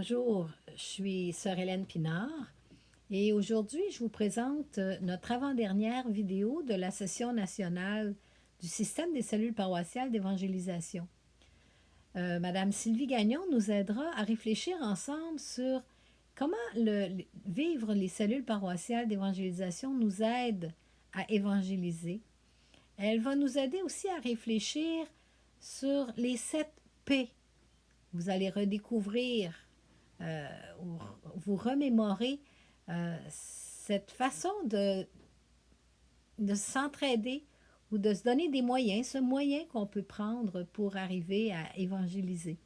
Bonjour, je suis Sœur Hélène Pinard et aujourd'hui, je vous présente notre avant-dernière vidéo de la session nationale du système des cellules paroissiales d'évangélisation. Madame Sylvie Gagnon nous aidera à réfléchir ensemble sur comment vivre les cellules paroissiales d'évangélisation nous aide à évangéliser. Elle va nous aider aussi à réfléchir sur les 7 P. Vous allez redécouvrir vous remémorer cette façon de s'entraider ou de se donner des moyens, ce moyen qu'on peut prendre pour arriver à évangéliser.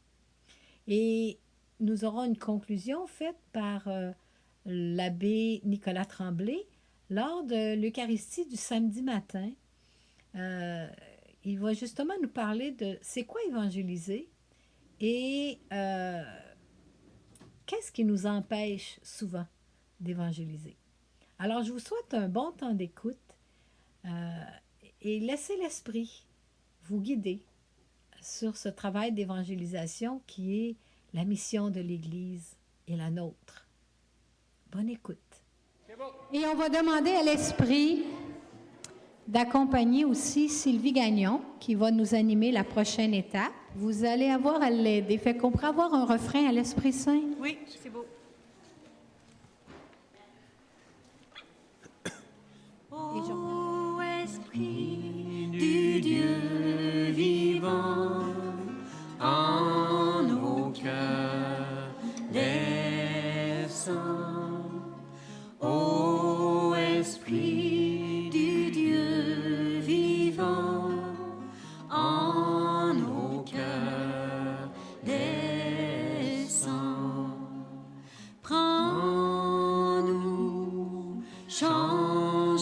Et nous aurons une conclusion faite par l'abbé Nicolas Tremblay lors de l'Eucharistie du samedi matin. Il va justement nous parler de c'est quoi évangéliser et qu'est-ce qui nous empêche souvent d'évangéliser. Alors, je vous souhaite un bon temps d'écoute et laissez l'Esprit vous guider sur ce travail d'évangélisation qui est la mission de l'Église et la nôtre. Bonne écoute. Et on va demander à l'Esprit d'accompagner aussi Sylvie Gagnon, qui va nous animer la prochaine étape. Vous allez avoir à l'aider. Fait qu'on pourra avoir un refrain à l'Esprit Saint. Oui, c'est beau. Ô Esprit du Dieu vivant, en nos cœurs descend. Ô Esprit du Dieu vivant, en nos cœurs descend. Prends-nous, change-nous,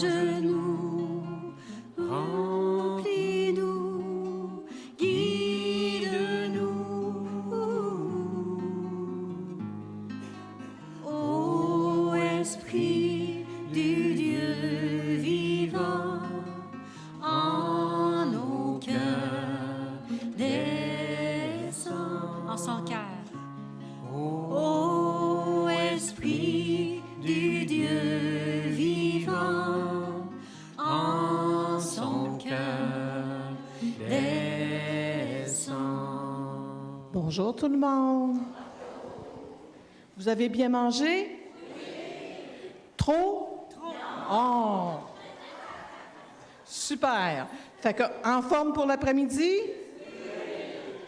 remplis-nous, guide-nous. Ô Esprit du Dieu vivant, en nos cœurs descend. En son cœur. Ô Esprit du Dieu vivant, en son cœur descend. Bonjour tout le monde. Vous avez bien mangé? Trop? Oh! Super. Fait que, en forme pour l'après-midi?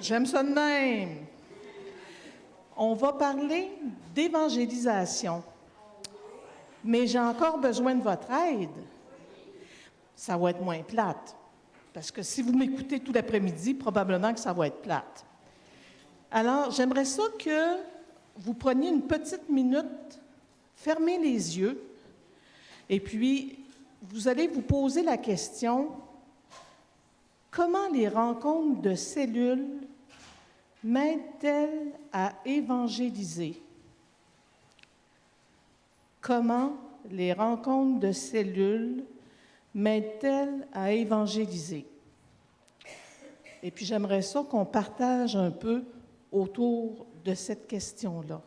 J'aime ça de même. On va parler d'évangélisation. Mais j'ai encore besoin de votre aide. Ça va être moins plate. Parce que si vous m'écoutez tout l'après-midi, probablement que ça va être plate. Alors, j'aimerais ça que vous preniez une petite minute, fermez les yeux, et puis vous allez vous poser la question, comment les rencontres de cellules m'aident-elles à évangéliser? Comment les rencontres de cellules m'aident-elles à évangéliser? Et puis j'aimerais ça qu'on partage un peu autour de cette question-là.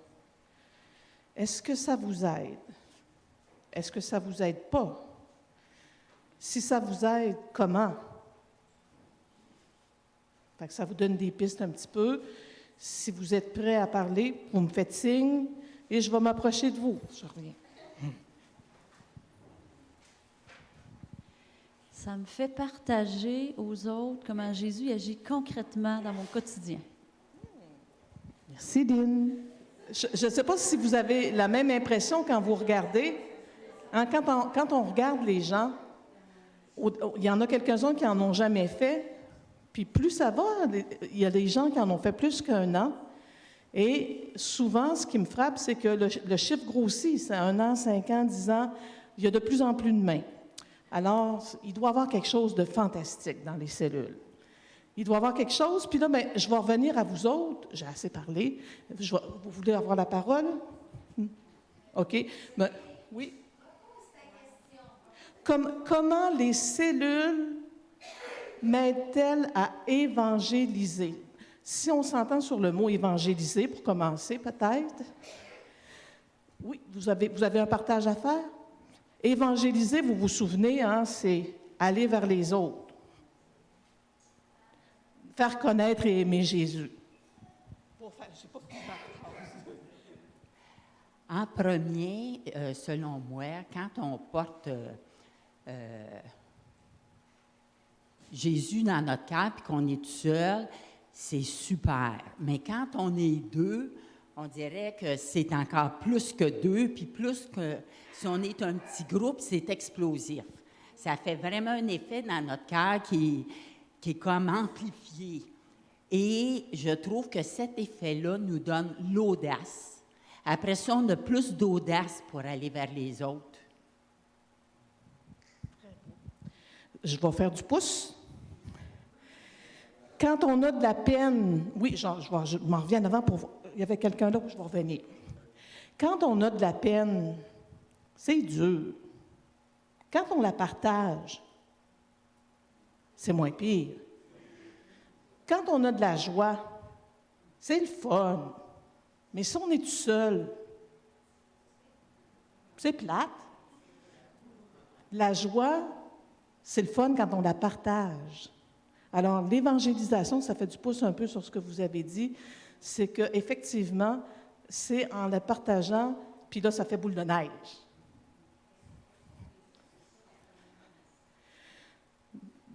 Est-ce que ça vous aide? Est-ce que ça vous aide pas? Si ça vous aide, comment? Fait que ça vous donne des pistes un petit peu. Si vous êtes prêts à parler, vous me faites signe et je vais m'approcher de vous. Je reviens. Ça me fait partager aux autres comment Jésus agit concrètement dans mon quotidien. Merci, Lynn. Je ne sais pas si vous avez la même impression quand vous regardez. Hein, quand on regarde les gens, il y en a quelques-uns qui n'en ont jamais fait, puis plus ça va, il y a des gens qui en ont fait plus qu'un an. Et souvent, ce qui me frappe, c'est que le chiffre grossit. C'est 1 an, 5 ans, 10 ans. Il y a de plus en plus de mains. Alors, il doit y avoir quelque chose de fantastique dans les cellules. Il doit y avoir quelque chose, puis là, bien, je vais revenir à vous autres. J'ai assez parlé. Vous voulez avoir la parole? OK. Ben, oui. Comment les cellules m'aident-elles à évangéliser? Si on s'entend sur le mot évangéliser, pour commencer peut-être. Oui, vous avez un partage à faire? Évangéliser, vous vous souvenez, hein, c'est aller vers les autres. Faire connaître et aimer Jésus. En premier, selon moi, quand on porte Jésus dans notre cœur et qu'on est tout seul, c'est super. Mais quand on est deux, on dirait que c'est encore plus que deux, puis plus que si on est un petit groupe, c'est explosif. Ça fait vraiment un effet dans notre cœur qui est comme amplifié. Et je trouve que cet effet-là nous donne l'audace. Après ça, on a plus d'audace pour aller vers les autres. Je vais faire du pouce. Quand on a de la peine, oui, je m'en reviens en avant pour voir. Il y avait quelqu'un là où je vais revenir. Quand on a de la peine, c'est dur. Quand on la partage, c'est moins pire. Quand on a de la joie, c'est le fun. Mais si on est tout seul, c'est plate. La joie, c'est le fun quand on la partage. Alors, l'évangélisation, ça fait du pouce un peu sur ce que vous avez dit, c'est qu'effectivement, c'est en la partageant, puis là, ça fait boule de neige.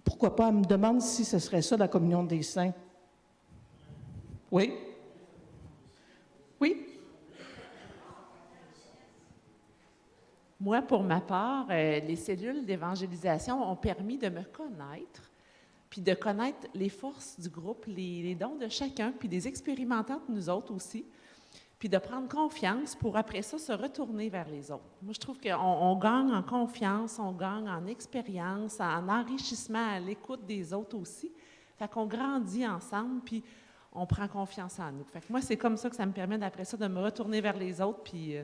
Pourquoi pas? Elle me demande si ce serait ça, la communion des saints. Oui? Oui? Moi, pour ma part, les cellules d'évangélisation ont permis de me connaître, puis de connaître les forces du groupe, les dons de chacun, puis des expérimentants de nous autres aussi, puis de prendre confiance pour après ça se retourner vers les autres. Moi, je trouve qu'on gagne en confiance, on gagne en expérience, en enrichissement à l'écoute des autres aussi. Fait qu'on grandit ensemble, puis on prend confiance en nous. Fait que moi, c'est comme ça que ça me permet d'après ça de me retourner vers les autres, puis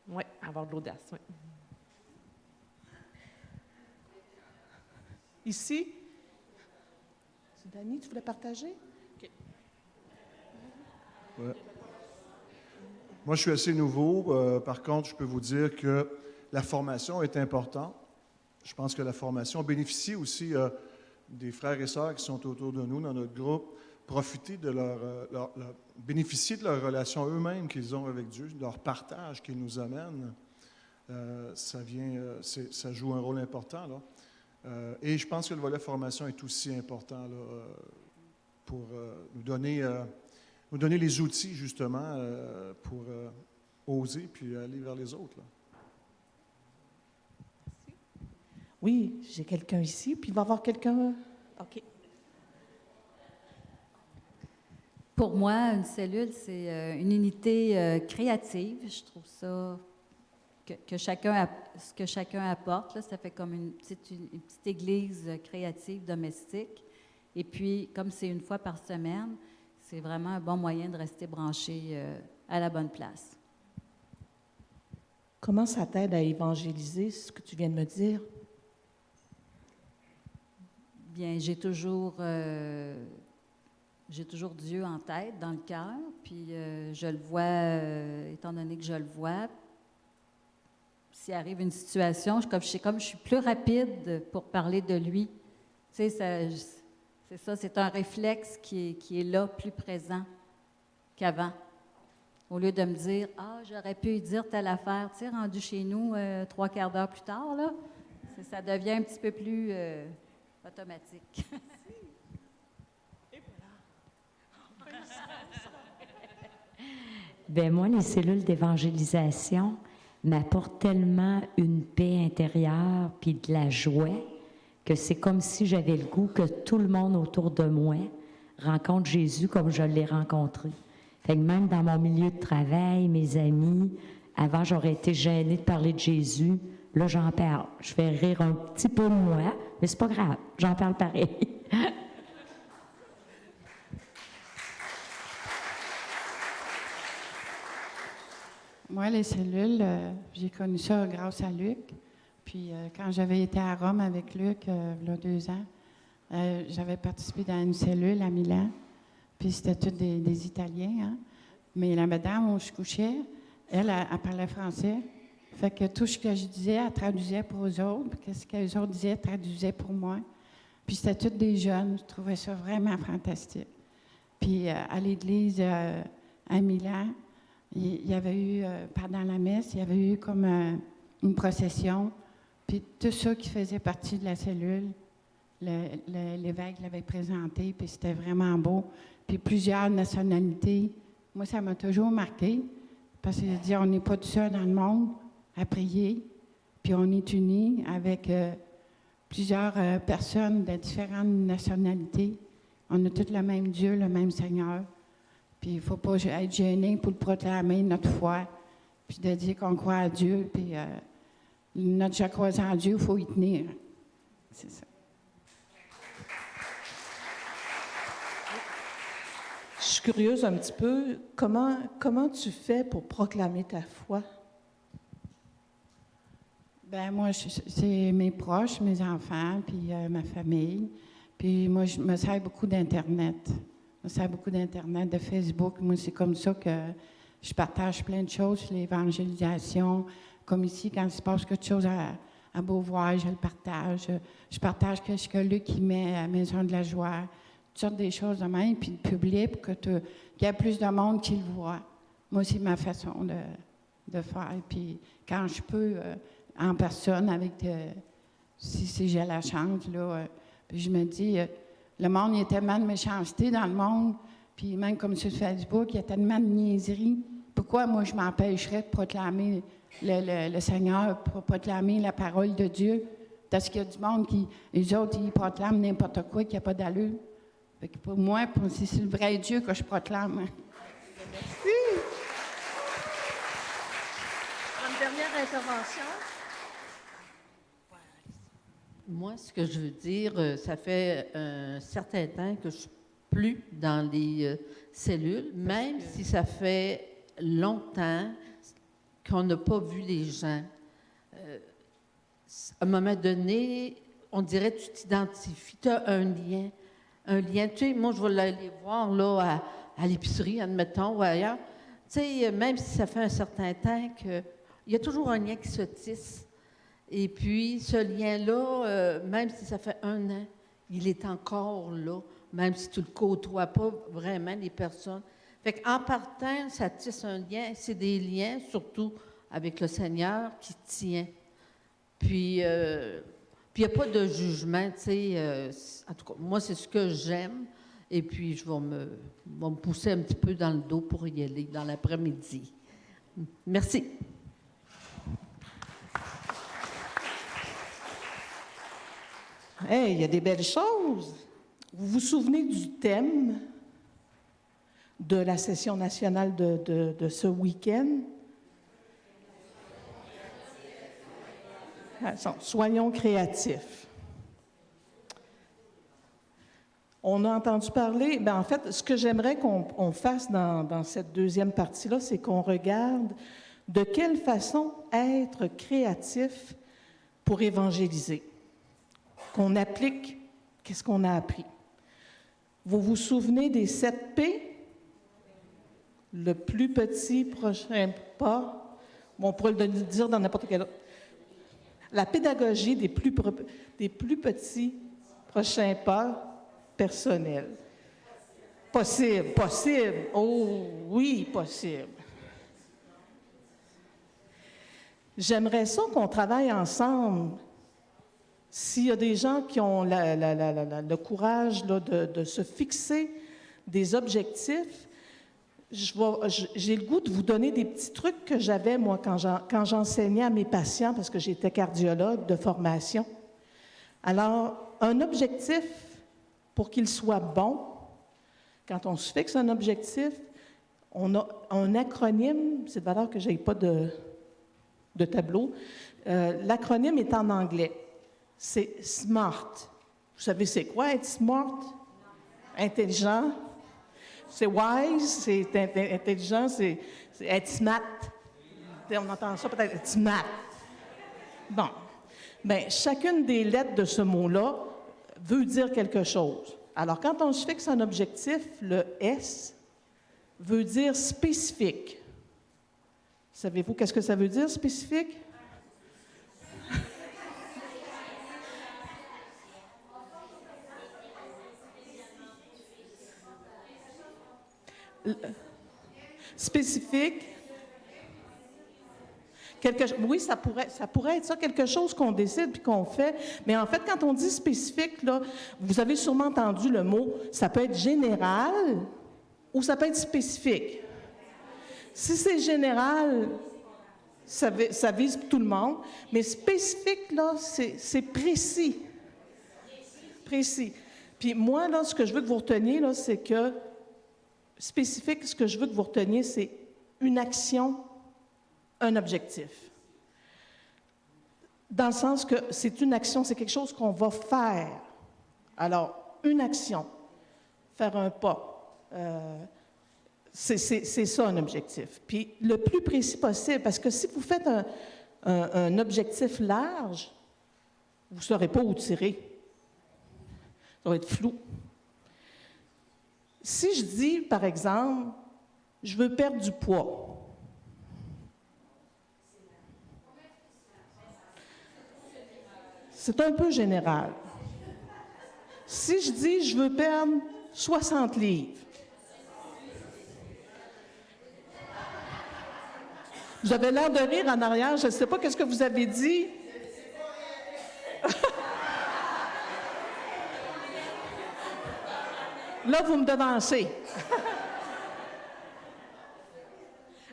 oui, avoir de l'audace. Ouais. Ici? C'est Dani, tu voulais partager? OK. Ouais. Moi, je suis assez nouveau. Par contre, je peux vous dire que la formation est importante. Je pense que la formation bénéficie aussi des frères et sœurs qui sont autour de nous dans notre groupe, profiter de bénéficier de leur relation eux-mêmes qu'ils ont avec Dieu, de leur partage qu'ils nous amènent. Ça joue un rôle important, là. Et je pense que le volet formation est aussi important là, pour nous donner les outils, justement, pour oser puis aller vers les autres. Là. Oui, j'ai quelqu'un ici, puis il va y avoir quelqu'un... OK. Pour moi, une cellule, c'est une unité créative. Je trouve ça que ce que chacun apporte, là, ça fait comme une petite église créative domestique. Et puis, comme c'est une fois par semaine, c'est vraiment un bon moyen de rester branché à la bonne place. Comment ça t'aide à évangéliser, ce que tu viens de me dire? Bien, j'ai toujours Dieu en tête, dans le cœur, puis je le vois, étant donné que je le vois, s'il arrive une situation, je suis plus rapide pour parler de lui. Tu sais, c'est un réflexe qui est là, plus présent qu'avant. Au lieu de me dire, « Ah, j'aurais pu dire telle affaire, tu sais, rendu chez nous 3/4 d'heure plus tard, là, ça devient un petit peu plus automatique. » Bien, moi, les cellules d'évangélisation m'apportent tellement une paix intérieure puis de la joie que c'est comme si j'avais le goût que tout le monde autour de moi rencontre Jésus comme je l'ai rencontré. Fait que même dans mon milieu de travail, mes amis, avant, j'aurais été gênée de parler de Jésus. Là, j'en parle. Je fais rire un petit peu de moi, mais c'est pas grave. J'en parle pareil. Moi, les cellules, j'ai connu ça grâce à Luc. Puis quand j'avais été à Rome avec Luc, il y a 2 ans, j'avais participé dans une cellule à Milan. Puis c'était tous des Italiens, hein. Mais la madame où je couchais, elle parlait français. Fait que tout ce que je disais, elle traduisait pour eux autres. Puis qu'est-ce que les autres disaient, elle traduisait pour moi. Puis c'était tous des jeunes. Je trouvais ça vraiment fantastique. Puis à l'église à Milan, il y avait eu, pendant la messe, il y avait eu comme une procession. Puis tout ça qui faisait partie de la cellule, l'évêque l'avait présenté, puis c'était vraiment beau. Puis plusieurs nationalités. Moi, ça m'a toujours marqué, parce qu'il dit, on n'est pas tout seul dans le monde à prier, puis on est unis avec plusieurs personnes de différentes nationalités. On a tous le même Dieu, le même Seigneur. Puis il ne faut pas être gêné pour le proclamer, notre foi, puis de dire qu'on croit à Dieu, puis notre je crois en Dieu, il faut y tenir. C'est ça. Je suis curieuse un petit peu. Comment tu fais pour proclamer ta foi? Ben moi, c'est mes proches, mes enfants, puis ma famille. Puis moi, je me sers beaucoup d'Internet. Je me sers beaucoup d'Internet, de Facebook. Moi, c'est comme ça que je partage plein de choses sur l'évangélisation. Comme ici, quand il se passe quelque chose à Beauvoir, je le partage. Je partage ce que Luc il met à la Maison de la Joie. Toutes sortes des choses de même, puis le public, pour qu'il y ait plus de monde qui le voit. Moi, c'est ma façon de faire. Puis quand je peux, en personne, avec si j'ai la chance, là, puis je me dis, le monde, il y a tellement de méchanceté dans le monde, puis même comme sur Facebook, il y a tellement de niaiseries. Pourquoi moi, je m'empêcherais de proclamer le Seigneur, pour proclamer la parole de Dieu? Parce qu'il y a du monde qui, les autres, ils proclament n'importe quoi, qui n'a pas d'allure. Fait que pour moi, c'est le vrai Dieu que je proclame. Merci. Une dernière intervention. Moi, ce que je veux dire, ça fait un certain temps que je ne suis plus dans les cellules, même si ça fait longtemps qu'on n'a pas vu les gens. À un moment donné, on dirait que tu t'identifies, tu as un lien. Tu sais, moi, je vais aller voir là, à l'épicerie, admettons, ou ailleurs. Tu sais, même si ça fait un certain temps, il y a toujours un lien qui se tisse. Et puis, ce lien-là, même si ça fait 1 an, il est encore là, même si tu ne le côtoies pas vraiment, les personnes. Fait qu'en partant, ça tisse un lien. C'est des liens, surtout avec le Seigneur, qui tient. Puis, il n'y a pas de jugement, tu sais. En tout cas, moi, c'est ce que j'aime. Et puis, je vais me pousser un petit peu dans le dos pour y aller dans l'après-midi. Merci. Hey, il y a des belles choses. Vous vous souvenez du thème de la session nationale de ce week-end? Soyons créatifs. On a entendu parler, en fait, ce que j'aimerais qu'on fasse dans cette deuxième partie-là, c'est qu'on regarde de quelle façon être créatif pour évangéliser. Qu'on applique, qu'est-ce qu'on a appris. Vous vous souvenez des 7 P? Le plus petit prochain pas. Bon, on pourrait le dire dans n'importe quel autre. La pédagogie des plus petits prochains pas personnels. Possible. Oh, oui, possible. J'aimerais ça qu'on travaille ensemble. S'il y a des gens qui ont le courage là, de se fixer des objectifs, j'ai le goût de vous donner des petits trucs que j'avais, moi, quand j'enseignais à mes patients, parce que j'étais cardiologue de formation. Alors, un objectif, pour qu'il soit bon, quand on se fixe un objectif, on a un acronyme, c'est de valeur que je n'ai pas de tableau. L'acronyme est en anglais. C'est SMART. Vous savez c'est quoi être smart? Intelligent. C'est wise, c'est intelligent, c'est être smart. On entend ça peut-être, être smart. Bon. Bien, chacune des lettres de ce mot-là veut dire quelque chose. Alors, quand on se fixe un objectif, le S veut dire spécifique. Savez-vous qu'est-ce que ça veut dire, spécifique? Spécifique. Oui, ça pourrait être ça, quelque chose qu'on décide puis qu'on fait. Mais en fait, quand on dit spécifique, là, vous avez sûrement entendu le mot, ça peut être général ou ça peut être spécifique. Si c'est général, ça vise tout le monde. Mais spécifique, là, c'est précis. Précis. Puis moi, là, ce que je veux que vous reteniez, là, c'est que spécifique, ce que je veux que vous reteniez, c'est une action, un objectif. Dans le sens que c'est une action, c'est quelque chose qu'on va faire. Alors, une action, faire un pas, c'est ça un objectif. Puis le plus précis possible, parce que si vous faites un objectif large, vous ne saurez pas où tirer. Ça va être flou. Si je dis, par exemple, je veux perdre du poids, c'est un peu général. Si je dis, je veux perdre 60 livres, vous avez l'air de rire en arrière, je ne sais pas qu'est-ce que vous avez dit. Là, vous me devancez.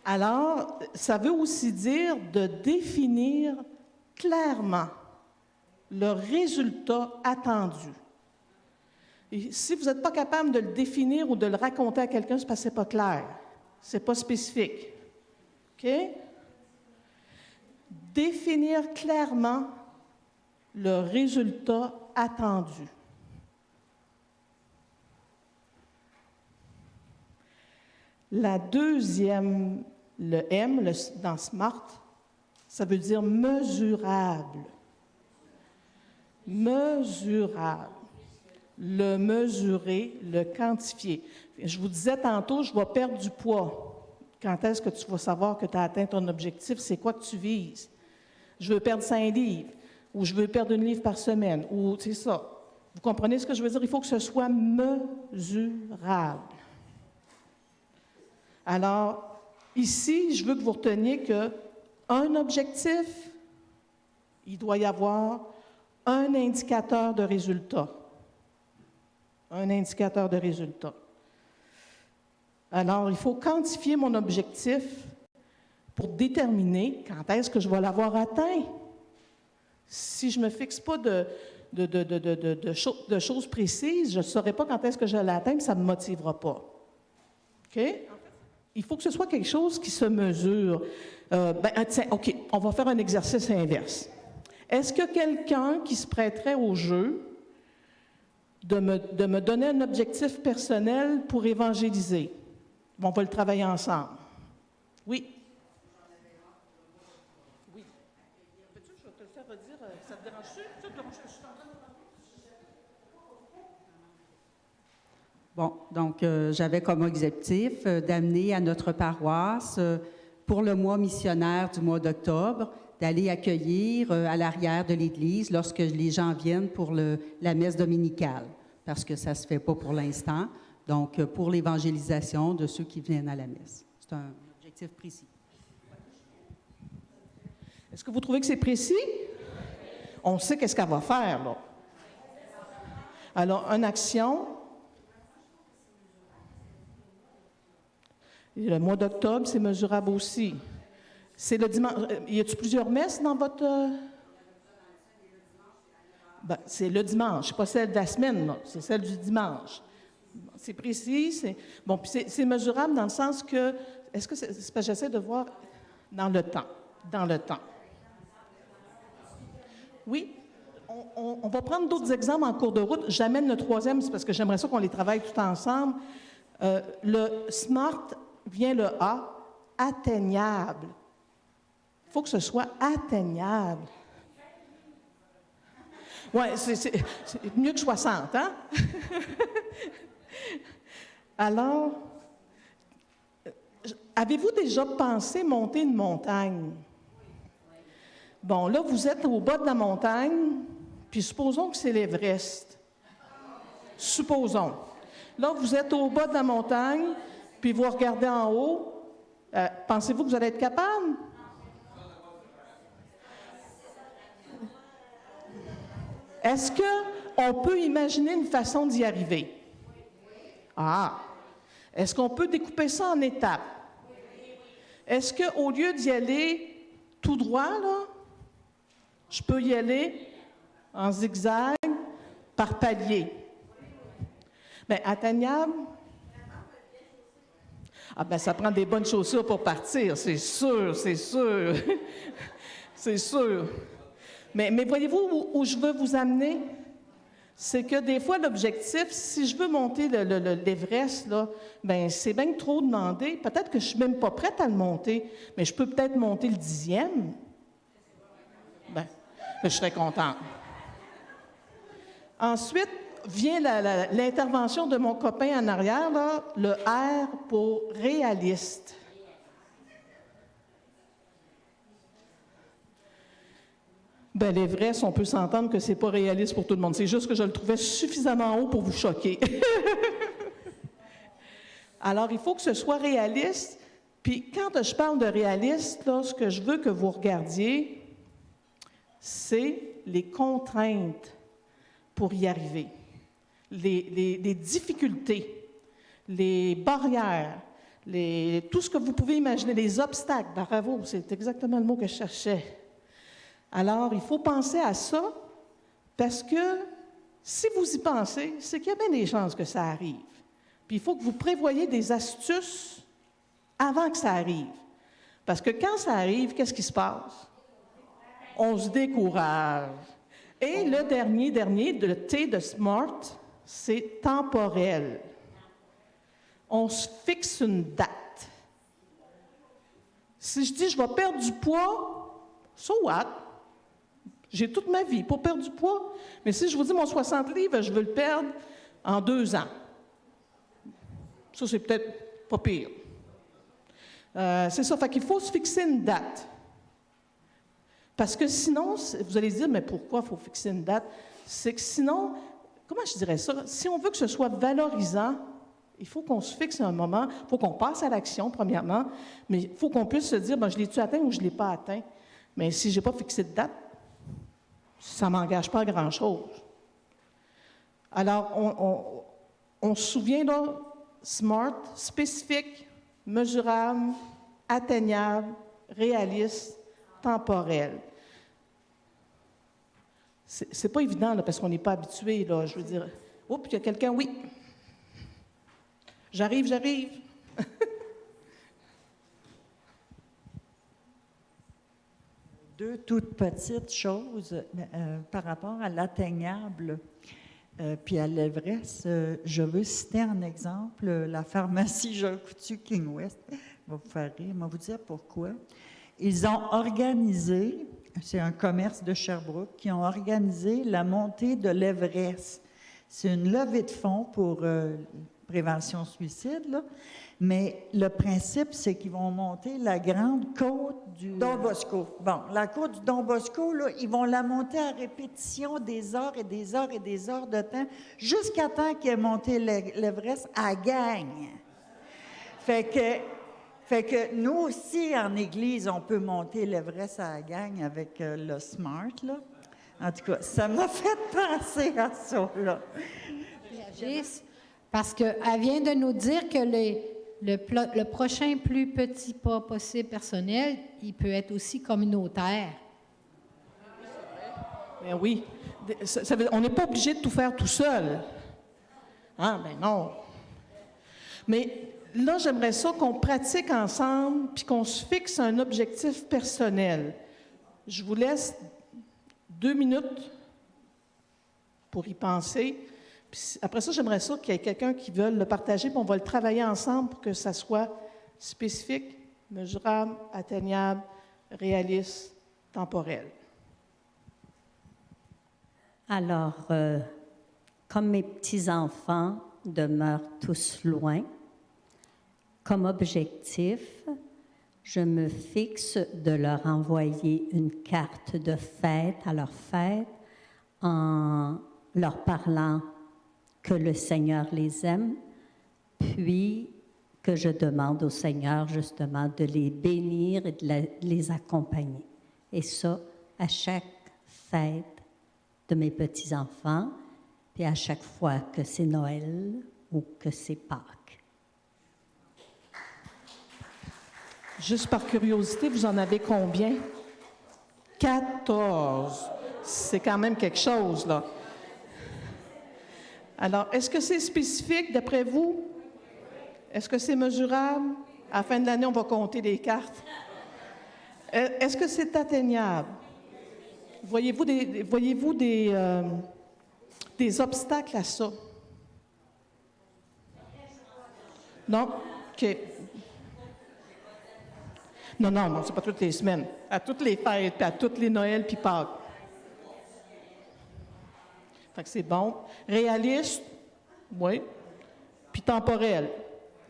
Alors, ça veut aussi dire de définir clairement le résultat attendu. Et si vous n'êtes pas capable de le définir ou de le raconter à quelqu'un, c'est parce que ce n'est pas clair. Ce n'est pas spécifique. OK? Définir clairement le résultat attendu. La deuxième, le M, dans SMART, ça veut dire mesurable. Mesurable. Le mesurer, le quantifier. Je vous disais tantôt, je vais perdre du poids. Quand est-ce que tu vas savoir que tu as atteint ton objectif? C'est quoi que tu vises? Je veux perdre 5 livres, ou je veux perdre 1 livre par semaine, ou c'est ça. Vous comprenez ce que je veux dire? Il faut que ce soit mesurable. Alors, ici, je veux que vous reteniez qu'un objectif, il doit y avoir un indicateur de résultat. Un indicateur de résultat. Alors, il faut quantifier mon objectif pour déterminer quand est-ce que je vais l'avoir atteint. Si je ne me fixe pas de choses précises, je ne saurai pas quand est-ce que je vais l'atteindre, ça ne me motivera pas. OK? Il faut que ce soit quelque chose qui se mesure. Tiens, OK, on va faire un exercice inverse. Est-ce que quelqu'un qui se prêterait au jeu de me donner un objectif personnel pour évangéliser? On va le travailler ensemble. Oui? Oui. Peux-tu, je vais te le faire redire, ça te dérange-tu? Bon, donc j'avais comme objectif d'amener à notre paroisse, pour le mois missionnaire du mois d'octobre, d'aller accueillir à l'arrière de l'Église lorsque les gens viennent pour la messe dominicale, parce que ça ne se fait pas pour l'instant, donc pour l'évangélisation de ceux qui viennent à la messe. C'est un objectif précis. Est-ce que vous trouvez que c'est précis? On sait qu'est-ce qu'elle va faire, là. Alors, une action. Et le mois d'octobre, c'est mesurable aussi. C'est le dimanche. Y a-t-il plusieurs messes dans votre... c'est le dimanche, c'est pas celle de la semaine, là. C'est celle du dimanche. C'est précis, c'est mesurable dans le sens que... Est-ce que c'est parce que j'essaie de voir dans le temps? Dans le temps. Oui. On va prendre d'autres exemples en cours de route. J'amène le troisième, c'est parce que j'aimerais ça qu'on les travaille tout ensemble. Le SMART vient le A, atteignable. Il faut que ce soit atteignable. Oui, c'est mieux que 60, hein? Alors, avez-vous déjà pensé monter une montagne? Bon, là, vous êtes au bas de la montagne, puis supposons que c'est l'Everest. Supposons. Là, vous êtes au bas de la montagne, puis vous regardez en haut. Pensez-vous que vous allez être capable? Est-ce qu'on peut imaginer une façon d'y arriver? Ah! Est-ce qu'on peut découper ça en étapes? Est-ce qu'au lieu d'y aller tout droit, là, je peux y aller en zigzag, par palier? Bien, atteignable? Ah bien, ça prend des bonnes chaussures pour partir, c'est sûr, c'est sûr. C'est sûr. Mais voyez-vous où je veux vous amener? C'est que des fois, l'objectif, si je veux monter l'Everest, là, ben c'est bien trop demandé. Peut-être que je ne suis même pas prête à le monter, mais je peux peut-être monter le 10e. Bien, je serais contente. Ensuite, vient l'intervention de mon copain en arrière, là, le R pour réaliste. Bien, l'Everest, on peut s'entendre que c'est pas réaliste pour tout le monde. C'est juste que je le trouvais suffisamment haut pour vous choquer. Alors, il faut que ce soit réaliste. Puis, quand je parle de réaliste, là, ce que je veux que vous regardiez, c'est les contraintes pour y arriver, les difficultés, les barrières, tout ce que vous pouvez imaginer, les obstacles. Bravo, c'est exactement le mot que je cherchais. Alors, il faut penser à ça, parce que si vous y pensez, c'est qu'il y a bien des chances que ça arrive. Puis il faut que vous prévoyiez des astuces avant que ça arrive. Parce que quand ça arrive, qu'est-ce qui se passe? On se décourage. Et le dernier, le T de SMART, c'est temporel. On se fixe une date. Si je dis je vais perdre du poids, so what? J'ai toute ma vie pour perdre du poids. Mais si je vous dis mon 60 livres, je veux le perdre en 2 ans. Ça, c'est peut-être pas pire. C'est ça, fait qu'il faut se fixer une date. Parce que sinon, vous allez dire, mais pourquoi il faut fixer une date? C'est que sinon, comment je dirais ça? Si on veut que ce soit valorisant, il faut qu'on se fixe un moment, il faut qu'on passe à l'action, premièrement, mais il faut qu'on puisse se dire, je l'ai-tu atteint ou je ne l'ai pas atteint? Mais si je n'ai pas fixé de date, ça ne m'engage pas à grand-chose. Alors, on se souvient, là, SMART, spécifique, mesurable, atteignable, réaliste, temporel. C'est pas évident, là, parce qu'on n'est pas habitué, là, je veux dire. Oups, il y a quelqu'un, oui. J'arrive. Deux toutes petites choses par rapport à l'atteignable puis à l'Everest. Je veux citer en exemple la pharmacie Jean Coutu King West. Va vous faire rire, je vais vous dire pourquoi. Ils ont organisé, c'est un commerce de Sherbrooke, qui ont organisé la montée de l'Everest. C'est une levée de fonds pour prévention suicide, là. Mais le principe, c'est qu'ils vont monter la grande côte du Don Bosco. Bon, la côte du Don Bosco, là, ils vont la monter à répétition des heures et des heures et des heures de temps, jusqu'à temps qu'ils aient monté l'Everest à gang. Fait que nous aussi, en Église, on peut monter l'Everest à la gang avec le SMART, là. En tout cas, ça m'a fait penser à ça, là. Parce qu'elle vient de nous dire que le prochain plus petit pas possible personnel, il peut être aussi communautaire. Bien oui. On n'est pas obligé de tout faire tout seul. Ah, ben non. Mais là, j'aimerais ça qu'on pratique ensemble puis qu'on se fixe un objectif personnel. Je vous laisse 2 minutes pour y penser. Puis après ça, j'aimerais ça qu'il y ait quelqu'un qui veuille le partager, puis on va le travailler ensemble pour que ça soit spécifique, mesurable, atteignable, réaliste, temporel. Alors, comme mes petits-enfants demeurent tous loin, comme objectif, je me fixe de leur envoyer une carte de fête à leur fête en leur parlant que le Seigneur les aime, puis que je demande au Seigneur justement de les bénir et de les accompagner. Et ça, à chaque fête de mes petits-enfants, puis à chaque fois que c'est Noël ou que c'est Pâques. Juste par curiosité, vous en avez combien? 14. C'est quand même quelque chose, là. Alors, est-ce que c'est spécifique d'après vous? Est-ce que c'est mesurable? À la fin de l'année, on va compter les cartes. Est-ce que c'est atteignable? Voyez-vous des obstacles à ça? Non? OK. Non, c'est pas toutes les semaines. À toutes les fêtes, puis à toutes les Noëls, puis Pâques. Fait que c'est bon. Réaliste? Oui. Puis temporel?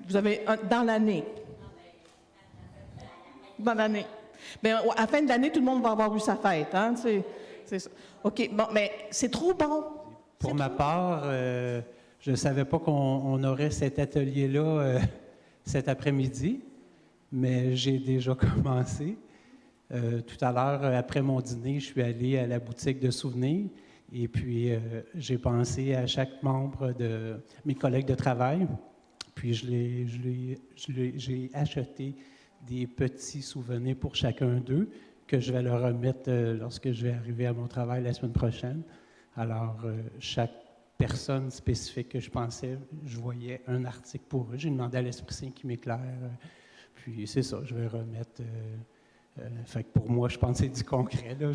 Vous avez dans l'année. Dans l'année. Bien, à la fin de l'année, tout le monde va avoir eu sa fête. Hein? C'est ça. OK, bon, mais c'est trop bon. Pour ma part, je ne savais pas qu'on aurait cet atelier-là cet après-midi, mais j'ai déjà commencé. Tout à l'heure, après mon dîner, je suis allé à la boutique de souvenirs et puis j'ai pensé à chaque membre de mes collègues de travail. Puis j'ai acheté des petits souvenirs pour chacun d'eux que je vais leur remettre lorsque je vais arriver à mon travail la semaine prochaine. Alors, chaque personne spécifique que je pensais, je voyais un article pour eux. J'ai demandé à l'Esprit Saint qui m'éclaire. Puis c'est ça, je vais remettre. Fait que pour moi, je pense que c'est du concret. Là.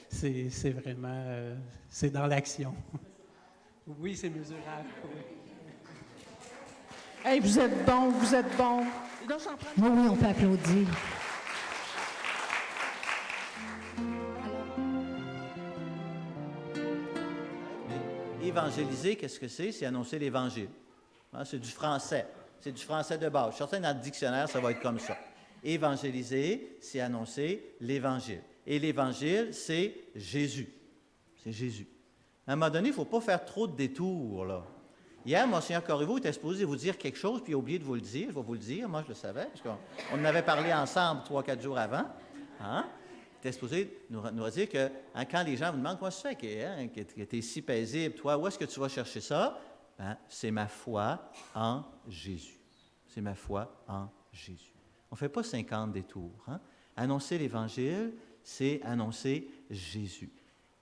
C'est vraiment, c'est dans l'action. Oui, c'est mesurable. Oui. Hey, vous êtes bon, vous êtes bon. Oui, on peut applaudir. Évangéliser, qu'est-ce que c'est? C'est annoncer l'Évangile. Hein, c'est du français. C'est du français de base. Je suis certain dans le dictionnaire, ça va être comme ça. Évangéliser, c'est annoncer l'Évangile. Et l'Évangile, c'est Jésus. C'est Jésus. À un moment donné, il ne faut pas faire trop de détours, là. Hier, Monseigneur Corriveau était supposé vous dire quelque chose, puis il a oublié de vous le dire. Je vais vous le dire, moi je le savais, parce qu'on en avait parlé ensemble 3-4 jours avant. Hein? Il était supposé nous dire que quand les gens vous demandent « Comment ça fait que tu es si paisible, toi, où est-ce que tu vas chercher ça? » C'est ma foi en Jésus. C'est ma foi en Jésus. On ne fait pas 50 détours. Hein? Annoncer l'Évangile, c'est annoncer Jésus.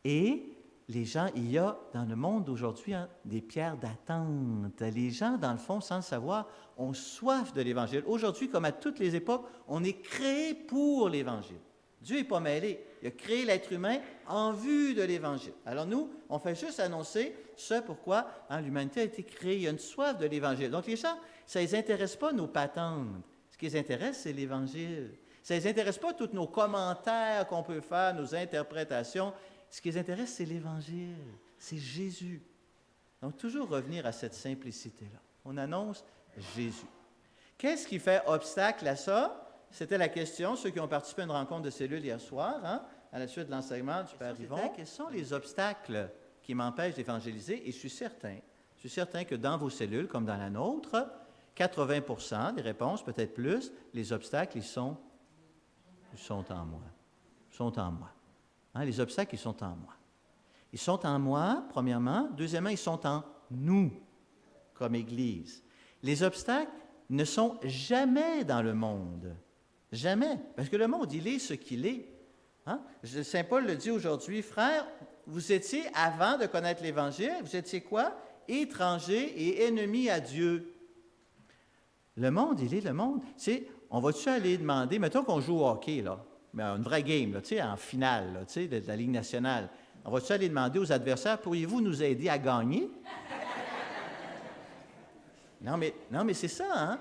Et les gens, il y a dans le monde d'aujourd'hui des pierres d'attente. Les gens, dans le fond, sans le savoir, ont soif de l'Évangile. Aujourd'hui, comme à toutes les époques, on est créé pour l'Évangile. Dieu n'est pas mêlé. Il a créé l'être humain en vue de l'Évangile. Alors nous, on fait juste annoncer ce pourquoi l'humanité a été créée. Il y a une soif de l'Évangile. Donc les gens, ça ne les intéresse pas nos patentes. Ce qui les intéresse, c'est l'Évangile. Ça ne les intéresse pas tous nos commentaires qu'on peut faire, nos interprétations. Ce qui les intéresse, c'est l'Évangile, c'est Jésus. Donc, toujours revenir à cette simplicité-là. On annonce Jésus. Qu'est-ce qui fait obstacle à ça? C'était la question, ceux qui ont participé à une rencontre de cellules hier soir, à la suite de l'enseignement du Père Yvon. Quels sont les obstacles qui m'empêchent d'évangéliser? Et je suis certain que dans vos cellules, comme dans la nôtre, 80% des réponses, peut-être plus, les obstacles, ils sont en moi. Ils sont en moi. Hein, les obstacles, ils sont en moi. Ils sont en moi, premièrement. Deuxièmement, ils sont en nous, comme Église. Les obstacles ne sont jamais dans le monde. Jamais. Parce que le monde, il est ce qu'il est. Hein? Saint Paul le dit aujourd'hui, frères, vous étiez, avant de connaître l'Évangile, vous étiez quoi? Étrangers et ennemis à Dieu. Le monde, il est le monde. On va-tu aller demander, mettons qu'on joue au hockey, là, mais une vraie game, là, en finale là, de la Ligue nationale. On va-tu aller demander aux adversaires, pourriez-vous nous aider à gagner? Non, mais c'est ça, hein?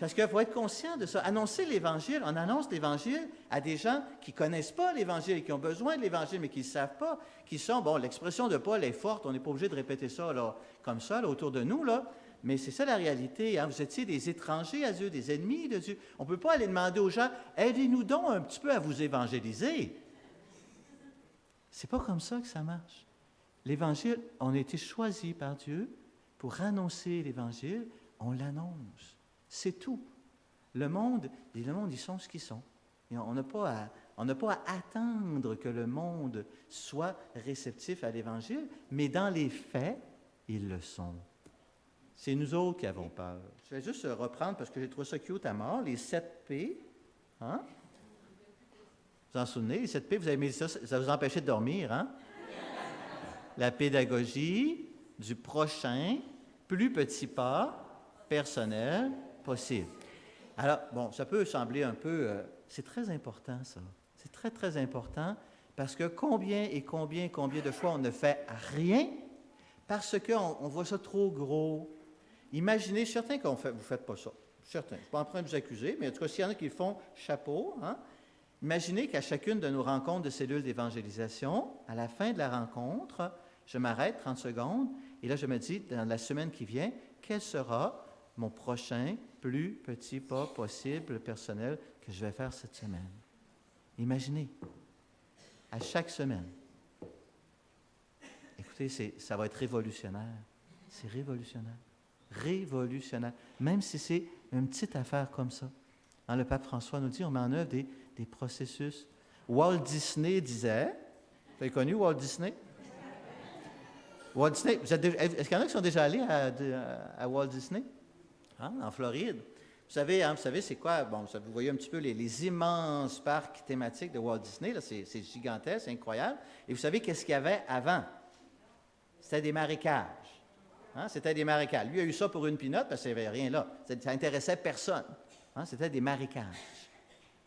Parce qu'il faut être conscient de ça. Annoncer l'Évangile, on annonce l'Évangile à des gens qui ne connaissent pas l'Évangile et qui ont besoin de l'Évangile, mais qui ne savent pas, qui sont, bon, l'expression de Paul est forte, on n'est pas obligé de répéter ça là, comme ça là, autour de nous, là, mais c'est ça la réalité. Hein? Vous étiez des étrangers à Dieu, des ennemis de Dieu. On ne peut pas aller demander aux gens, aidez-nous donc un petit peu à vous évangéliser. C'est pas comme ça que ça marche. L'Évangile, on a été choisi par Dieu pour annoncer l'Évangile, on l'annonce. C'est tout. Le monde, ils sont ce qu'ils sont. Et on n'a pas à attendre que le monde soit réceptif à l'Évangile, mais dans les faits, ils le sont. C'est nous autres qui avons peur. Je vais juste reprendre, parce que j'ai trouvé ça cute à mort, les 7 P. Hein? Vous en souvenez, les 7 P, vous avez mis ça, ça vous empêchait de dormir, hein? La pédagogie, du prochain, plus petit pas, personnel, possible. Alors, bon, ça peut sembler un peu... c'est très important, ça. C'est très, très important, parce que combien de fois on ne fait rien parce qu'on voit ça trop gros. Imaginez, certains vous ne faites pas ça. Certains. Je ne suis pas en train de vous accuser, mais en tout cas, s'il y en a qui le font, chapeau. Hein? Imaginez qu'à chacune de nos rencontres de cellules d'évangélisation, à la fin de la rencontre, je m'arrête 30 secondes, et là, je me dis, dans la semaine qui vient, quel sera mon prochain plus petit pas possible personnel que je vais faire cette semaine? Imaginez, à chaque semaine. Écoutez, ça va être révolutionnaire. C'est révolutionnaire. Révolutionnaire. Même si c'est une petite affaire comme ça. Hein, le pape François nous dit, on met en œuvre des processus. Walt Disney disait, vous avez connu Walt Disney? Walt Disney, est-ce qu'il y en a qui sont déjà allés à Walt Disney? Hein, en Floride. Vous savez, c'est quoi? Bon, vous voyez un petit peu les immenses parcs thématiques de Walt Disney. Là, c'est gigantesque, c'est incroyable. Et vous savez qu'est-ce qu'il y avait avant? C'était des marécages. Hein? C'était des marécages. Lui a eu ça pour une pinotte parce qu'il n'y avait rien là. Ça n'intéressait personne. Hein? C'était des marécages.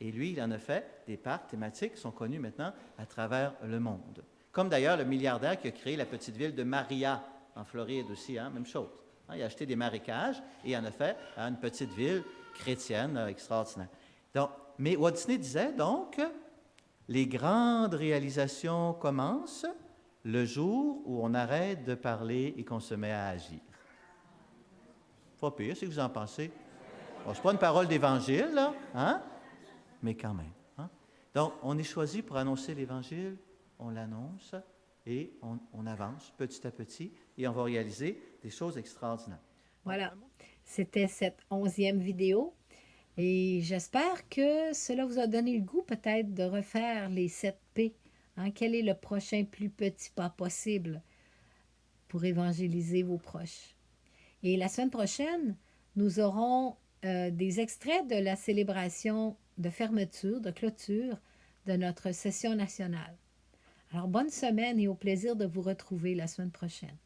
Et lui, il en a fait des parcs thématiques qui sont connus maintenant à travers le monde. Comme d'ailleurs le milliardaire qui a créé la petite ville de Maria, en Floride aussi, hein? Même chose. Hein? Il a acheté des marécages et il en a fait une petite ville chrétienne extraordinaire. Donc, mais Walt Disney disait donc, les grandes réalisations commencent le jour où on arrête de parler et qu'on se met à agir. Pas pire, c'est que vous en pensez. Bon, ce n'est pas une parole d'évangile, là, hein? Mais quand même. Hein? Donc, on est choisi pour annoncer l'Évangile, on l'annonce et on avance petit à petit et on va réaliser des choses extraordinaires. Voilà, c'était cette 11e vidéo et j'espère que cela vous a donné le goût peut-être de refaire les 7 P. Hein? Quel est le prochain plus petit pas possible pour évangéliser vos proches? Et la semaine prochaine, nous aurons des extraits de la célébration de fermeture, de clôture de notre session nationale. Alors, bonne semaine et au plaisir de vous retrouver la semaine prochaine.